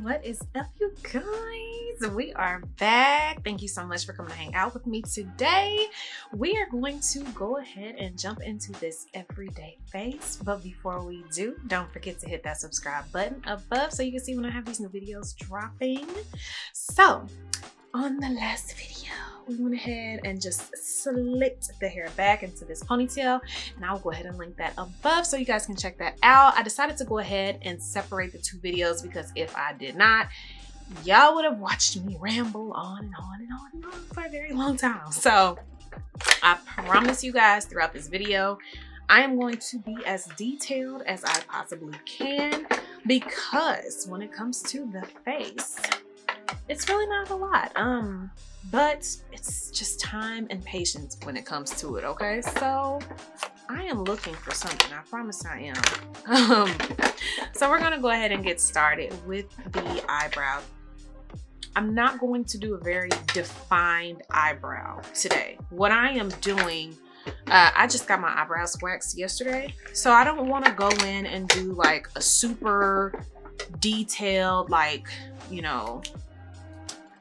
What is up, you guys? We are back. Thank you so much for coming to hang out with me today. We are going to go ahead and jump into this everyday face, but before we do, don't forget to hit that subscribe button above so you can see when I have these new videos dropping. So on the last video, we went ahead and just slicked the hair back into this ponytail, and I'll go ahead and link that above so you guys can check that out. I decided to go ahead and separate the two videos because if I did not, y'all would have watched me ramble on and on and on and on for a very long time. So I promise you guys throughout this video, I am going to be as detailed as I possibly can, because when it comes to the face, it's really not a lot, but it's just time and patience when it comes to it. Okay, so I am looking for something, I promise I am. So we're gonna go ahead and get started with the eyebrow. I'm not going to do a very defined eyebrow today. What I am doing, I just got my eyebrows waxed yesterday, so I don't want to go in and do like a super detailed, like, you know,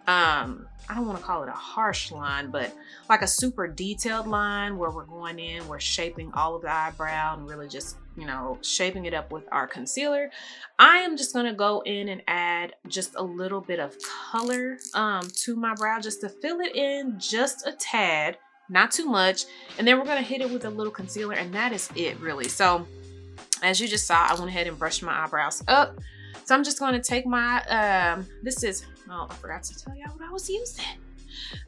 I don't want to call it a harsh line, but like a super detailed line where we're going in, we're shaping all of the eyebrow and really just, you know, shaping it up with our concealer. I am just going to go in and add just a little bit of color to my brow, just to fill it in just a tad, not too much. And then we're going to hit it with a little concealer, and that is it really. So as you just saw, I went ahead and brushed my eyebrows up. So I'm just going to take my, this is, oh, I forgot to tell y'all what I was using.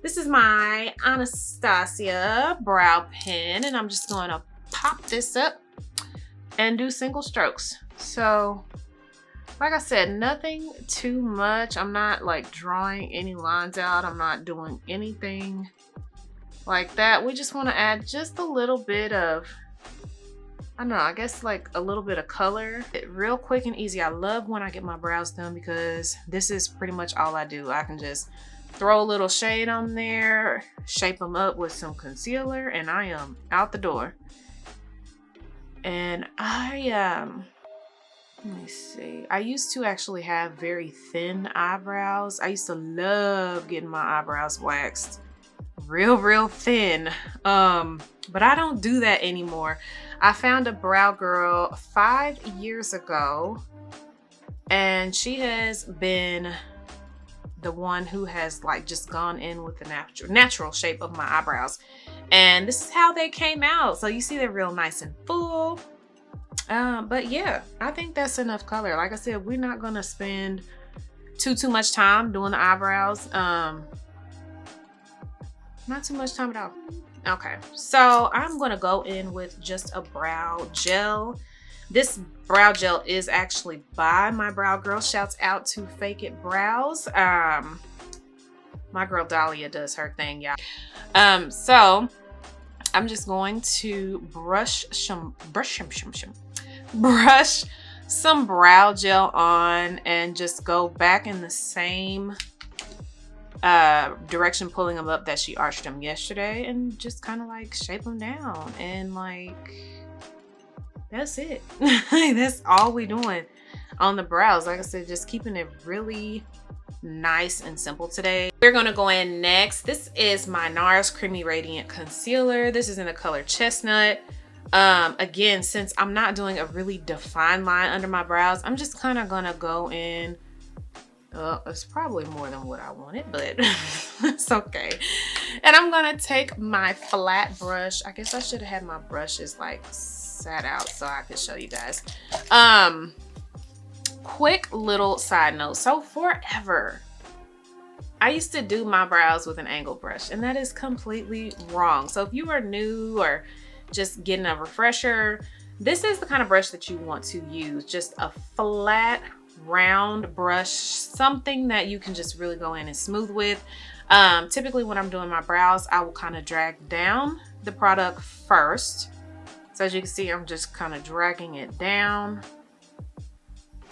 This is my Anastasia brow pen, and I'm just going to pop this up and do single strokes. So, like I said, nothing too much. I'm not like drawing any lines out. I'm not doing anything like that. We just want to add just a little bit of, I don't know, I guess like a little bit of color. Real quick and easy. I love when I get my brows done because this is pretty much all I do. I can just throw a little shade on there, shape them up with some concealer, and I am out the door. And let me see. I used to actually have very thin eyebrows. I used to love getting my eyebrows waxed real thin. But I don't do that anymore. I found a brow girl 5 years ago, and she has been the one who has like just gone in with the natural shape of my eyebrows, and this is how they came out. So you see they're real nice and full. But yeah, I think that's enough color. Like I said, we're not gonna spend too much time doing the eyebrows. Not too much time at all. Okay, so I'm gonna go in with just a brow gel. This brow gel is actually by my brow girl. Shouts out to Fake It Brows. My girl Dahlia does her thing, y'all. So I'm just going to brush some brow gel on and just go back in the same direction, pulling them up that she arched them yesterday, and just kind of like shape them down, and like that's it. That's all we doing on the brows. Like I said, just keeping it really nice and simple today. We're gonna go in next. This is my Nars Creamy Radiant Concealer. This is in the color Chestnut. Again, since I'm not doing a really defined line under my brows, I'm just kind of gonna go in. It's probably more than what I wanted, but it's okay. And I'm gonna take my flat brush. I guess I should have had my brushes like sat out so I could show you guys. Quick little side note. So forever, I used to do my brows with an angle brush, and that is completely wrong. So if you are new or just getting a refresher, this is the kind of brush that you want to use. Just a flat, round brush, something that you can just really go in and smooth with. Typically when I'm doing my brows, I will kind of drag down the product first. So as you can see, I'm just kind of dragging it down,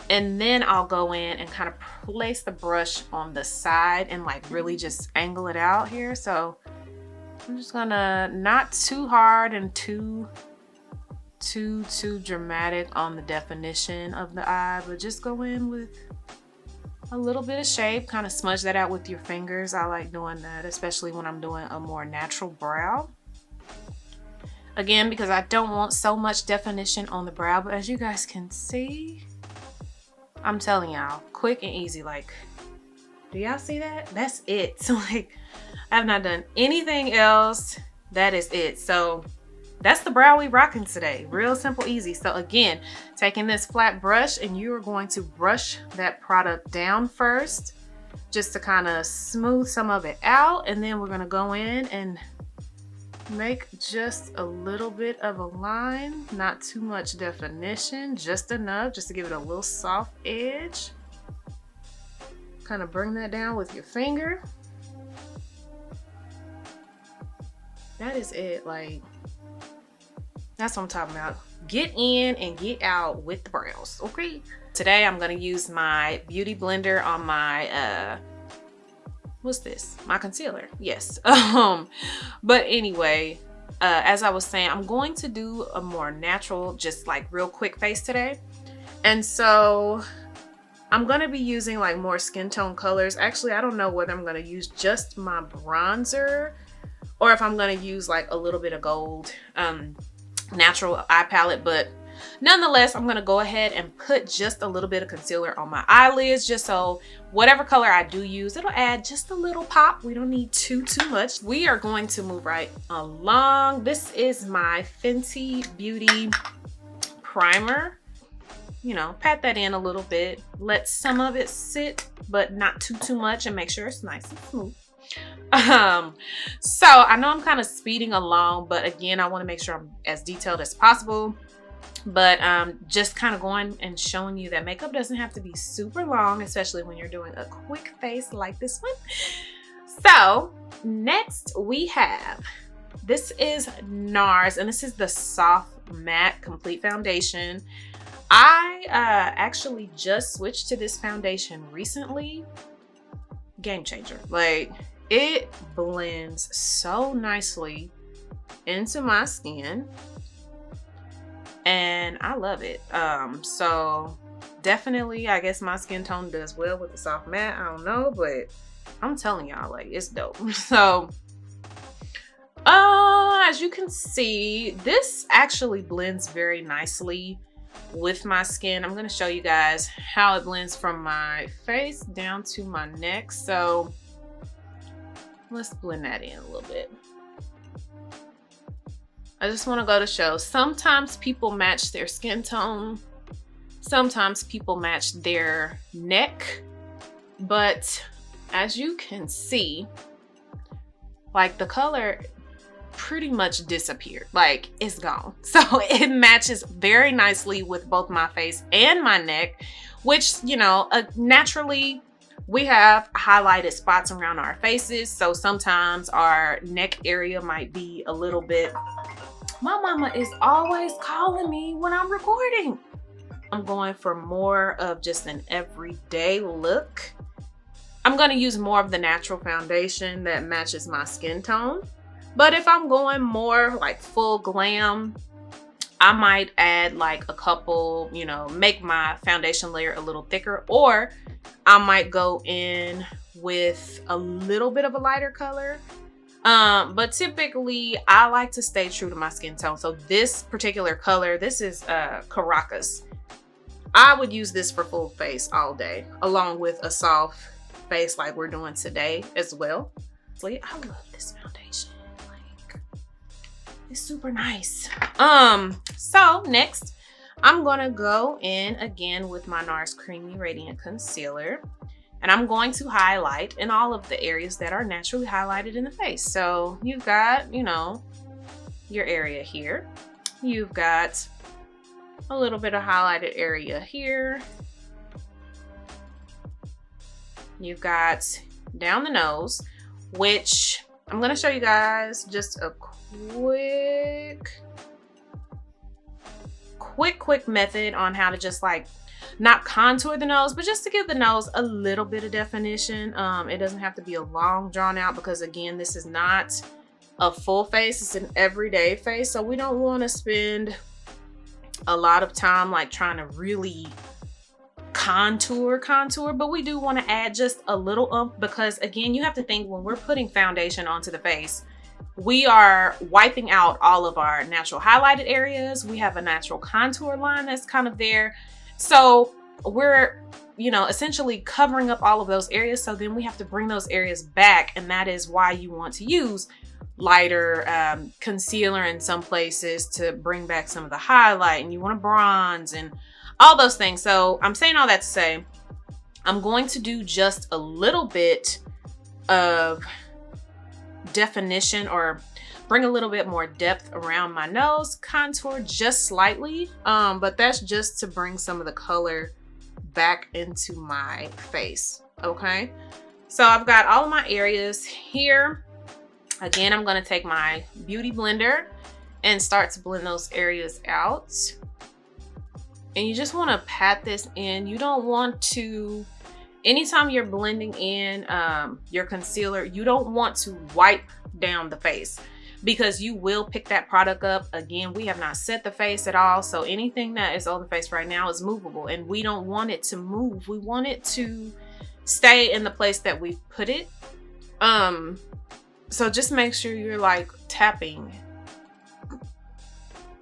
and then I'll go in and kind of place the brush on the side and like really just angle it out here. So I'm just gonna, not too hard and too dramatic on the definition of the eye, but just go in with a little bit of shape, kind of smudge that out with your fingers. I like doing that, especially when I'm doing a more natural brow. Again, because I don't want so much definition on the brow, but as you guys can see, I'm telling y'all, quick and easy. Like, do y'all see that? That's it. So like, I have not done anything else. That is it. So that's the brow we rocking today. Real simple, easy. So again, taking this flat brush, and you are going to brush that product down first, just to kind of smooth some of it out. And then we're gonna go in and make just a little bit of a line, not too much definition, just enough, just to give it a little soft edge. Kind of bring that down with your finger. That is it. Like, that's what I'm talking about. Get in and get out with the brows, okay? Today I'm gonna use my beauty blender on my what's this? My concealer. Yes. But anyway, as I was saying, I'm going to do a more natural, just like real quick face today. And so I'm gonna be using like more skin tone colors. Actually, I don't know whether I'm gonna use just my bronzer or if I'm gonna use like a little bit of gold natural eye palette, but nonetheless, I'm gonna go ahead and put just a little bit of concealer on my eyelids, just so whatever color I do use, it'll add just a little pop. We don't need too much. We are going to move right along. This is my Fenty Beauty Primer. You know, pat that in a little bit. Let some of it sit, but not too much, and make sure it's nice and smooth. So I know I'm kind of speeding along, but again, I want to make sure I'm as detailed as possible. But just kind of going and showing you that makeup doesn't have to be super long, especially when you're doing a quick face like this one. So next we have, this is Nars, and this is the Soft Matte Complete Foundation. I actually just switched to this foundation recently. Game changer. Like, it blends so nicely into my skin, and I love it. So definitely, I guess my skin tone does well with the soft matte. I don't know, but I'm telling y'all, like, it's dope. So as you can see, this actually blends very nicely with my skin. I'm going to show you guys how it blends from my face down to my neck. So let's blend that in a little bit. I just want to go to show, sometimes people match their skin tone, sometimes people match their neck, but as you can see, like, the color pretty much disappeared. Like, it's gone. So it matches very nicely with both my face and my neck, which, you know, naturally we have highlighted spots around our faces, so sometimes our neck area might be a little bit. My mama is always calling me when I'm recording. I'm going for more of just an everyday look. I'm going to use more of the natural foundation that matches my skin tone. But if I'm going more like full glam, I might add like a couple, you know, make my foundation layer a little thicker, or I might go in with a little bit of a lighter color. But typically I like to stay true to my skin tone. So this particular color, this is Caracas. I would use this for full face all day, along with a soft face like we're doing today as well. I love this foundation. Like, it's super nice. So next I'm gonna go in again with my Nars Creamy Radiant Concealer, and I'm going to highlight in all of the areas that are naturally highlighted in the face. So you've got, you know, your area here, you've got a little bit of highlighted area here, you've got down the nose, which I'm going to show you guys just a quick method on how to just like not contour the nose, but just to give the nose a little bit of definition. It doesn't have to be a long drawn out, because again, this is not a full face, it's an everyday face, so we don't want to spend a lot of time like trying to really contour, but we do want to add just a little oomph, because again, you have to think when we're putting foundation onto the face, we are wiping out all of our natural highlighted areas. We have a natural contour line that's kind of there. So we're, you know, essentially covering up all of those areas. So then we have to bring those areas back. And that is why you want to use lighter concealer in some places to bring back some of the highlight, and you want to bronze and all those things. So I'm saying all that to say, I'm going to do just a little bit of definition, or bring a little bit more depth around my nose, contour just slightly, but that's just to bring some of the color back into my face. Okay, so I've got all of my areas here. Again, I'm going to take my beauty blender and start to blend those areas out. And you just want to pat this in. You don't want to, anytime you're blending in your concealer, you don't want to wipe down the face, because you will pick that product up. Again, we have not set the face at all. So anything that is on the face right now is movable, and we don't want it to move. We want it to stay in the place that we've put it. So just make sure you're like tapping.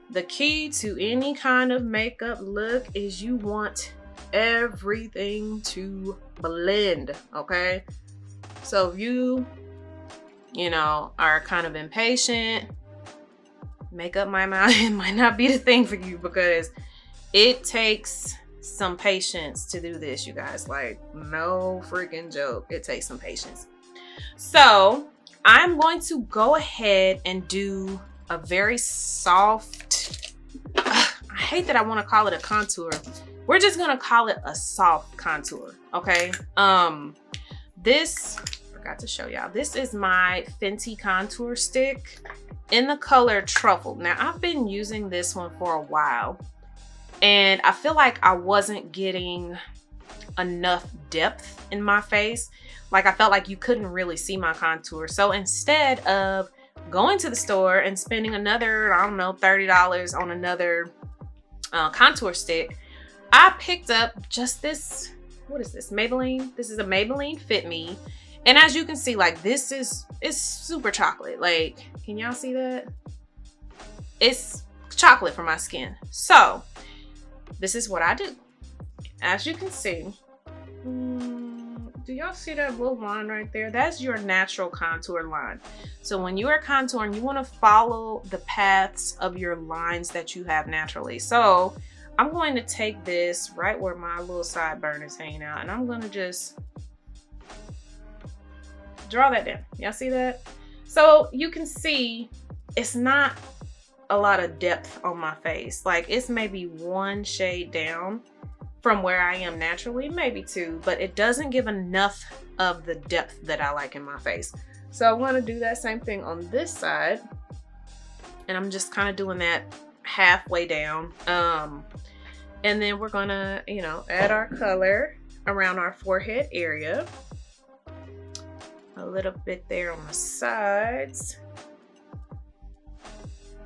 The key to any kind of makeup look is you want everything to blend, okay? So if you know, are kind of impatient, makeup might not be the thing for you, because it takes some patience to do this, you guys. Like, no freaking joke. It takes some patience. So I'm going to go ahead and do a very soft, I hate that I want to call it a contour. We're just going to call it a soft contour, okay? This, forgot to show y'all, this is my Fenty contour stick in the color Truffle. Now, I've been using this one for a while, and I feel like I wasn't getting enough depth in my face. Like, I felt like you couldn't really see my contour. So instead of going to the store and spending another, I don't know, $30 on another contour stick, I picked up just this, what is this, Maybelline? This is a Maybelline Fit Me. And as you can see, like, this is, it's super chocolate. Like, can y'all see that? It's chocolate for my skin. So this is what I do. As you can see, do y'all see that little line right there? That's your natural contour line. So when you are contouring, you want to follow the paths of your lines that you have naturally. So I'm going to take this right where my little sideburn is hanging out, and I'm going to just draw that down. Y'all see that? So you can see it's not a lot of depth on my face. Like, it's maybe one shade down from where I am naturally, maybe two, but it doesn't give enough of the depth that I like in my face. So I want to do that same thing on this side, and I'm just kind of doing that halfway down. And then we're gonna, you know, add our color around our forehead area, a little bit there on the sides.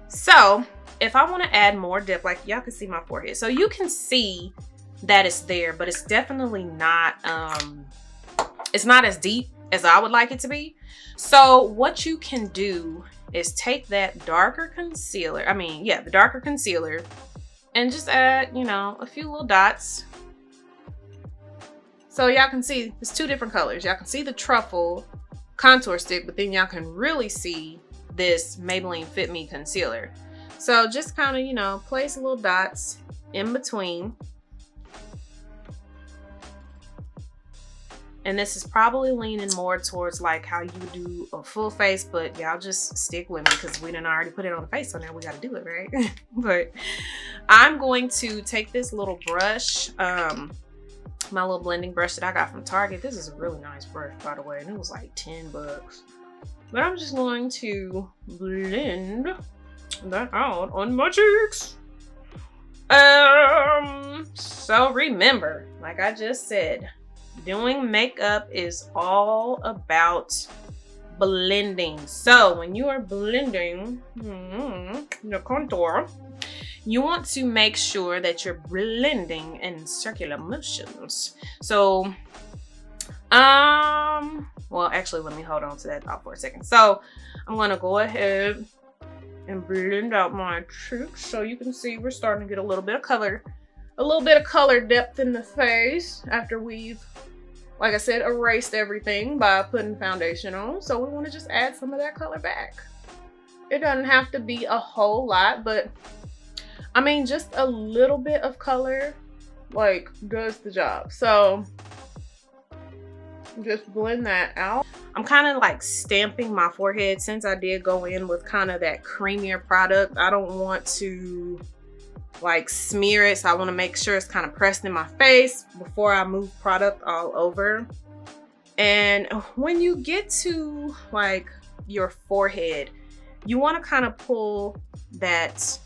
So if I want to add more depth, like, y'all can see my forehead, so you can see that it's there, but it's definitely not it's not as deep as I would like it to be. So what you can do is take that darker concealer, the darker concealer, and just add, you know, a few little dots. So y'all can see it's two different colors. Y'all can see the Truffle contour stick, but then y'all can really see this Maybelline Fit Me concealer. So just kind of, you know, place little dots in between. And this is probably leaning more towards like how you do a full face, but y'all just stick with me because we done already put it on the face, so now we gotta do it, right? But I'm going to take this little brush, my little blending brush that I got from Target. This is a really nice brush, by the way, and it was like 10 bucks. But I'm just going to blend that out on my cheeks. So remember, like I just said, doing makeup is all about blending. So when you are blending the contour, you want to make sure that you're blending in circular motions. So, well, actually, let me hold on to that thought for a second. So I'm gonna go ahead and blend out my cheeks so you can see we're starting to get a little bit of color depth in the face after we've, like I said, erased everything by putting foundation on. So we want to just add some of that color back. It doesn't have to be a whole lot, but I mean, just a little bit of color like does the job. So just blend that out. I'm kind of like stamping my forehead since I did go in with kind of that creamier product. I don't want to like smear it, so I want to make sure it's kind of pressed in my face before I move product all over. And when you get to like your forehead, you want to kind of pull that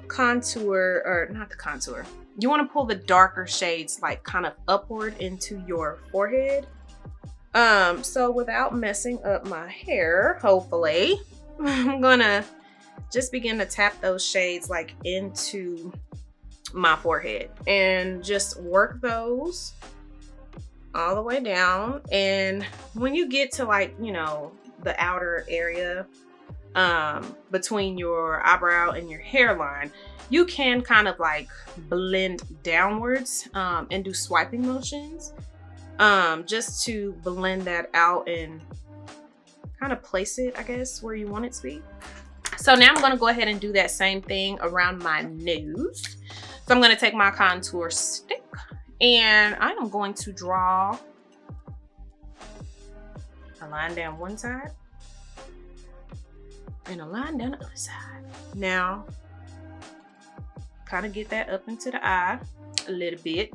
contour, or not the contour, you want to pull the darker shades like kind of upward into your forehead. So without messing up my hair, hopefully, I'm gonna just begin to tap those shades like into my forehead and just work those all the way down. And when you get to like, you know, the outer area between your eyebrow and your hairline, you can kind of like blend downwards and do swiping motions just to blend that out and kind of place it, I guess, where you want it to be. So now I'm going to go ahead and do that same thing around my nose. So I'm going to take my contour stick and I am going to draw a line down one side and a line down the other side. Now, kind of get that up into the eye a little bit.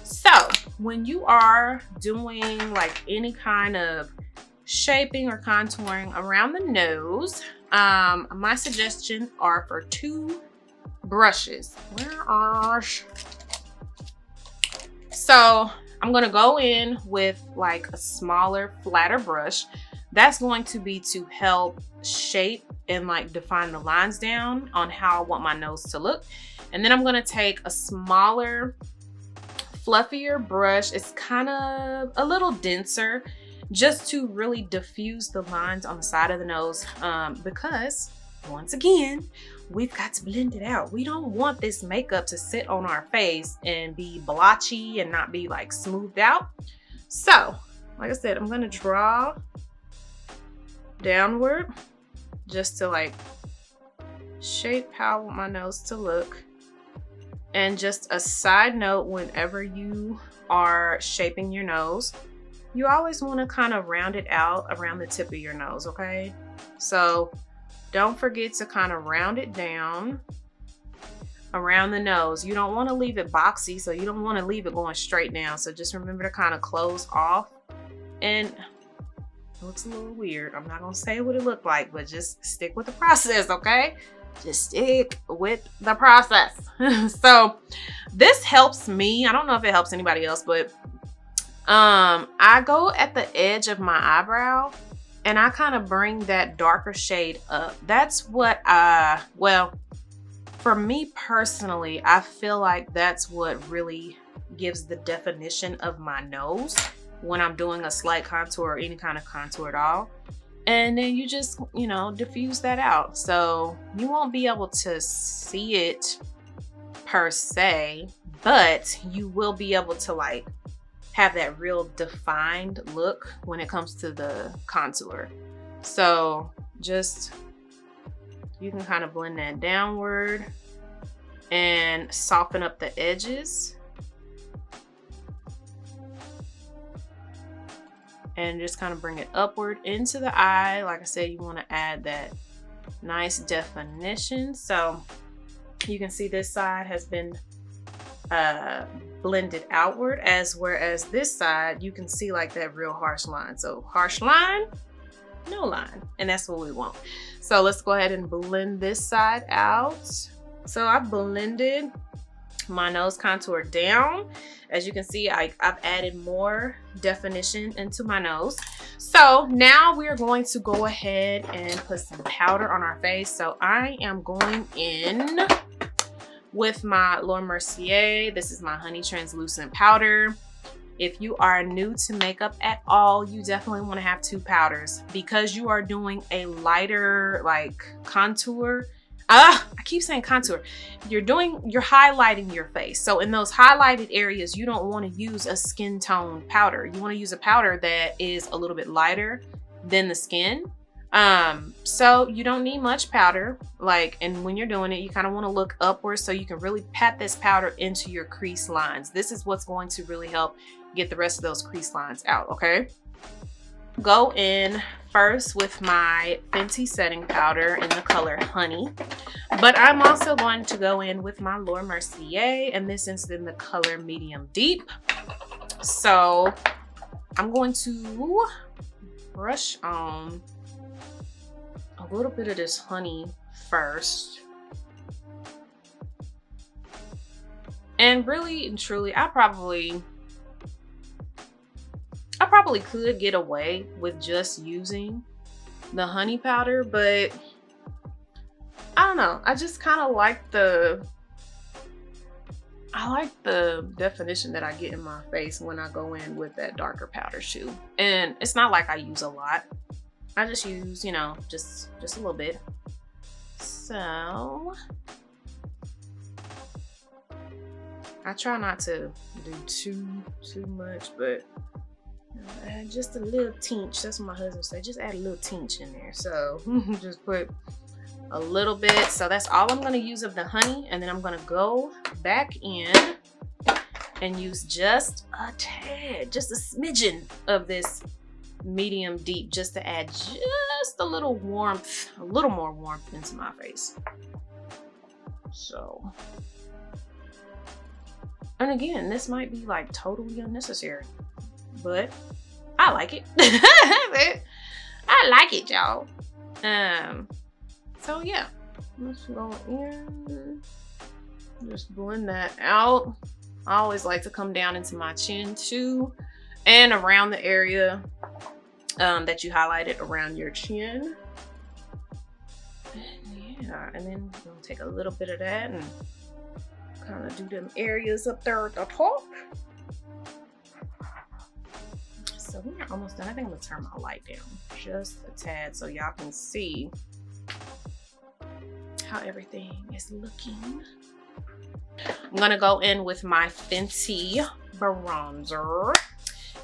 So when you are doing like any kind of shaping or contouring around the nose, my suggestions are for 2 brushes. So I'm gonna go in with like a smaller, flatter brush. That's going to be to help shape and like define the lines down on how I want my nose to look. And then I'm gonna take a smaller, fluffier brush. It's kind of a little denser, just to really diffuse the lines on the side of the nose, because once again, we've got to blend it out. We don't want this makeup to sit on our face and be blotchy and not be like smoothed out. So like I said, I'm gonna draw downward just to like shape how I want my nose to look. And just a side note, whenever you are shaping your nose, you always want to kind of round it out around the tip of your nose, okay? So don't forget to kind of round it down around the nose. You don't want to leave it boxy, so you don't want to leave it going straight down. So just remember to kind of close off. And it looks a little weird. I'm not going to say what it looked like, but just stick with the process, okay? Just stick with the process. So this helps me. I don't know if it helps anybody else, but I go at the edge of my eyebrow and I kind of bring that darker shade up. That's what well, for me personally, I feel like that's what really gives the definition of my nose when I'm doing a slight contour or any kind of contour at all. And then you just, you know, diffuse that out. So you won't be able to see it per se, but you will be able to like have that real defined look when it comes to the contour. So just, you can kind of blend that downward and soften up the edges. And just kind of bring it upward into the eye. Like I said, you want to add that nice definition. So you can see this side has been blended outward, whereas this side, you can see like that real harsh line. So harsh line, no line, and that's what we want. So let's go ahead and blend this side out. So I've blended my nose contour down. As you can see, I've added more definition into my nose. So now we're going to go ahead and put some powder on our face. So I am going in with my Laura Mercier. This is my Honey Translucent Powder. If you are new to makeup at all, you definitely want to have 2 powders because you are doing a lighter like contour. I keep saying contour. You're highlighting your face. So in those highlighted areas, you don't want to use a skin tone powder. You want to use a powder that is a little bit lighter than the skin. So you don't need much powder, and when you're doing it, you kind of want to look upwards so you can really pat this powder into your crease lines. This is what's going to really help get the rest of those crease lines out, okay? Go in first with my Fenty setting powder in the color Honey, but I'm also going to go in with my Laura Mercier, and this is in the color Medium Deep. So I'm going to brush on a little bit of this honey first. And really and truly, I probably could get away with just using the honey powder, but I don't know. I just kind of like the definition that I get in my face when I go in with that darker powder too. And it's not like I use a lot. I just use, you know, just a little bit. So I try not to do too much, but just a little tinge. That's what my husband said. Just add a little tinge in there. So just put a little bit. So that's all I'm going to use of the honey, and then I'm going to go back in and use just a tad, just a smidgen of this Medium Deep, just to add just a little warmth, a little more warmth into my face. So, and again, this might be like totally unnecessary, but I like it. I like it, y'all. So yeah, let's go in, just blend that out. I always like to come down into my chin too, and around the area that you highlighted around your chin. And yeah, and then we'll take a little bit of that and kind of do them areas up there at the top. So we're almost done. I think I'm gonna turn my light down just a tad so y'all can see how everything is looking. I'm gonna go in with my Fenty bronzer,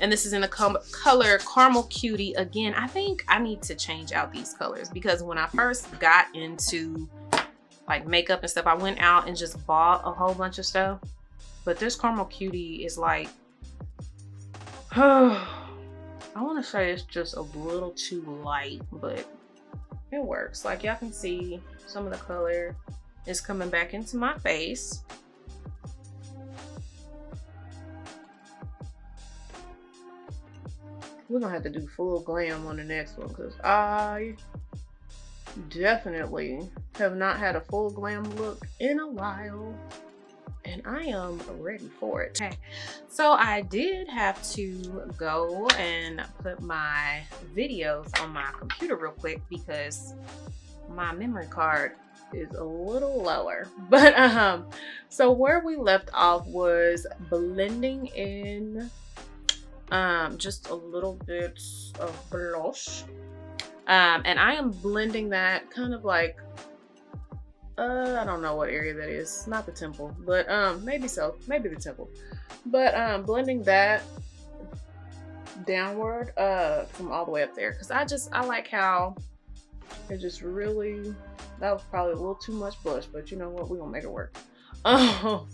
and this is in the color Caramel Cutie. Again, I think I need to change out these colors because when I first got into like makeup and stuff, I went out and just bought a whole bunch of stuff, but this Caramel Cutie is like, I want to say it's just a little too light, but it works. Like y'all can see some of the color is coming back into my face. We're gonna have to do full glam on the next one because I definitely have not had a full glam look in a while, and I am ready for it. Okay, so I did have to go and put my videos on my computer real quick because my memory card is a little lower. But so where we left off was blending in just a little bit of blush, and I am blending that kind of like I don't know what area that is, not the temple, but maybe the temple, but blending that downward from all the way up there because I like how it just really, that was probably a little too much blush, but you know what, we're gonna make it work. I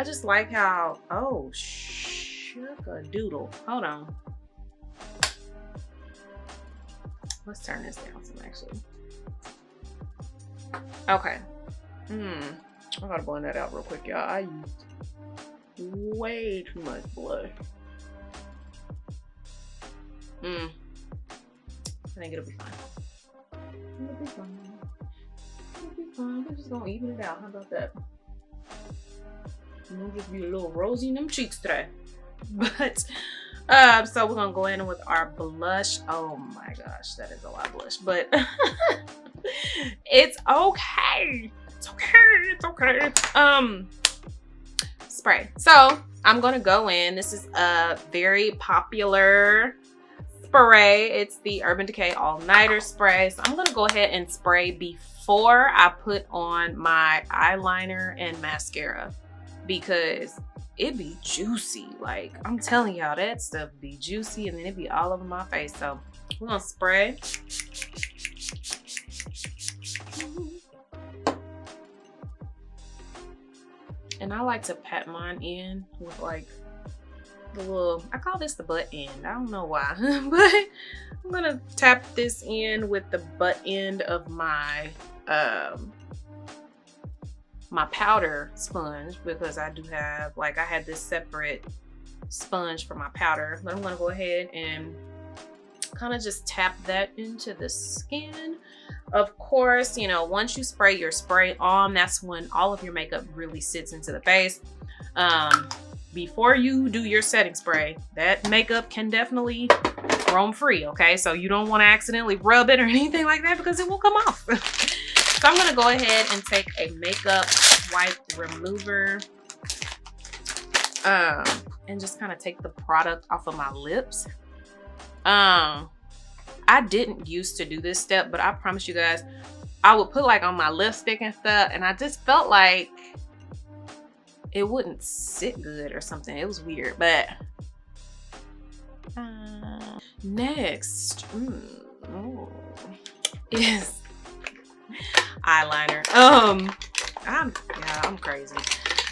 just like how, oh sugar doodle, hold on, let's turn this down some actually. Okay, I gotta blend that out real quick, y'all. I used way too much blush. I think it'll be fine. It'll be fine. It'll be fine. We're just gonna even it out. How about that? We'll just be a little rosy in them cheeks today. But so we're gonna go in with our blush. Oh my gosh, that is a lot of blush, but it's okay It's okay, it's okay. Spray. So I'm gonna go in. This is a very popular spray. It's the Urban Decay All Nighter spray. So I'm gonna go ahead and spray before I put on my eyeliner and mascara, because it be juicy. Like, I'm telling y'all, that stuff be juicy and then it be all over my face. So we're gonna spray. And I like to pat mine in with like the little, I call this the butt end. I don't know why, but I'm gonna tap this in with the butt end of my my powder sponge, because I do have, like, I had this separate sponge for my powder, but I'm gonna go ahead and kind of just tap that into the skin. Of course, you know, once you spray your spray on, that's when all of your makeup really sits into the face. Before you do your setting spray, that makeup can definitely roam free, okay? So you don't want to accidentally rub it or anything like that, because it will come off. So I'm gonna go ahead and take a makeup wipe remover and just kind of take the product off of my lips. I didn't used to do this step, but I promise you guys, I would put like on my lipstick and stuff, and I just felt like it wouldn't sit good or something. It was weird. But next is eyeliner. I'm crazy.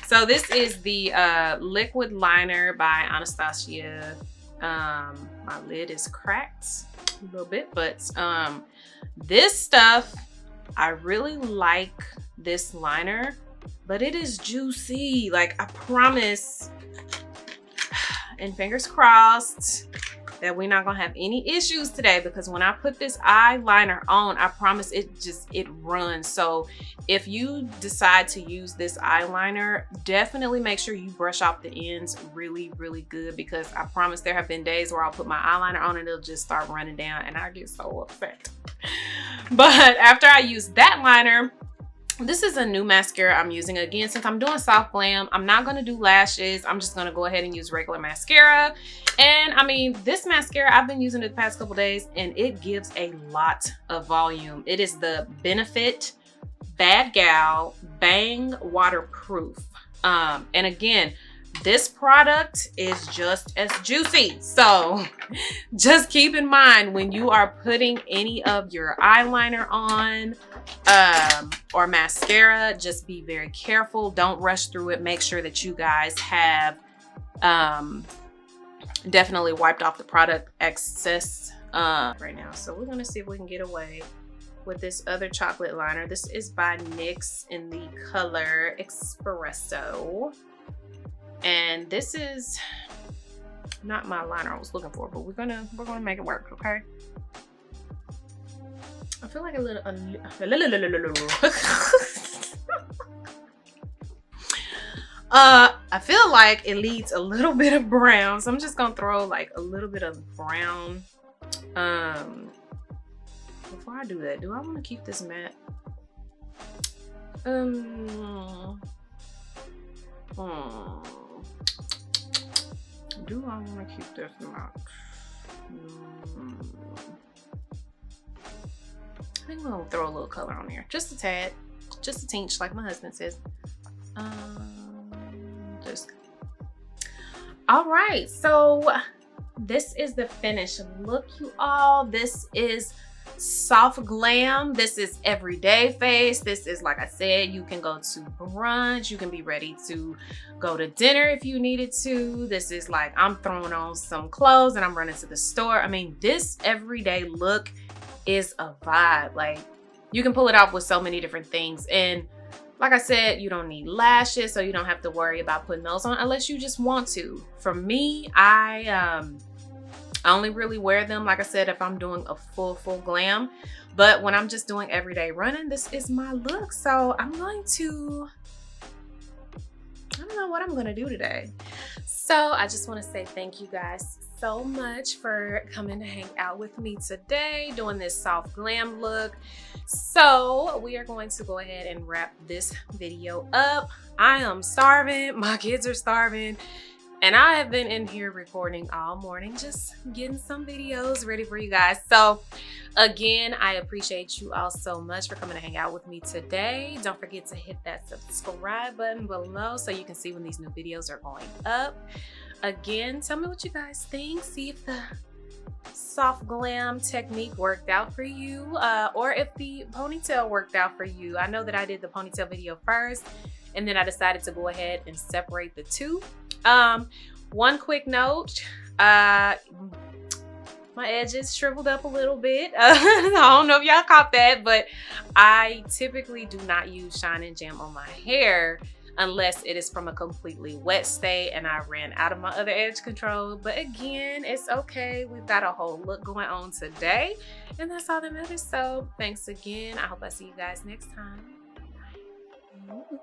So this is the liquid liner by Anastasia. My lid is cracked a little bit, but this stuff, I really like this liner, but it is juicy. Like, I promise, and fingers crossed, that we're not gonna have any issues today, because when I put this eyeliner on, I promise it runs. So if you decide to use this eyeliner, definitely make sure you brush off the ends really, really good, because I promise there have been days where I'll put my eyeliner on and it'll just start running down and I get so upset. But after I use that liner, this is a new mascara I'm using. Again, since I'm doing soft glam, I'm not gonna do lashes. I'm just gonna go ahead and use regular mascara. And I mean, this mascara, I've been using it the past couple days and it gives a lot of volume. It is the Benefit Bad Gal Bang Waterproof. And again, this product is just as juicy. So just keep in mind when you are putting any of your eyeliner on or mascara, just be very careful. Don't rush through it. Make sure that you guys have definitely wiped off the product excess right now. So we're gonna see if we can get away with this other chocolate liner. This is by NYX in the color Espresso. And this is not my liner I was looking for, but we're gonna make it work, okay? I feel like I feel like it needs a little bit of brown, so I'm just gonna throw like a little bit of brown. Before I do that, do I want to keep this matte? Do I want to keep this matte? I think we'll throw a little color on there, just a tad, just a tinge, like my husband says. All right, so this is the finished look, you all. This is soft glam. This is everyday face. This is, like I said, you can go to brunch, you can be ready to go to dinner if you needed to. This is like, I'm throwing on some clothes and I'm running to the store. I mean, this everyday look is a vibe. Like, you can pull it off with so many different things. And like I said, you don't need lashes, so you don't have to worry about putting those on unless you just want to. For me, I only really wear them, like I said, if I'm doing a full glam. But when I'm just doing everyday running, this is my look. So I'm going to, I don't know what I'm gonna do today. So I just want to say thank you guys so much for coming to hang out with me today, doing this soft glam look. So we are going to go ahead and wrap this video up. I am starving, my kids are starving, and I have been in here recording all morning, just getting some videos ready for you guys. So again, I appreciate you all so much for coming to hang out with me today. Don't forget to hit that subscribe button below so you can see when these new videos are going up. Again, tell me what you guys think. See if the soft glam technique worked out for you, or if the ponytail worked out for you. I know that I did the ponytail video first, and then I decided to go ahead and separate the two. One quick note, my edges shriveled up a little bit. I don't know if y'all caught that, but I typically do not use Shine and Jam on my hair unless it is from a completely wet state and I ran out of my other edge control. But again, it's okay. We've got a whole look going on today, and that's all that matters. So thanks again. I hope I see you guys next time. Bye.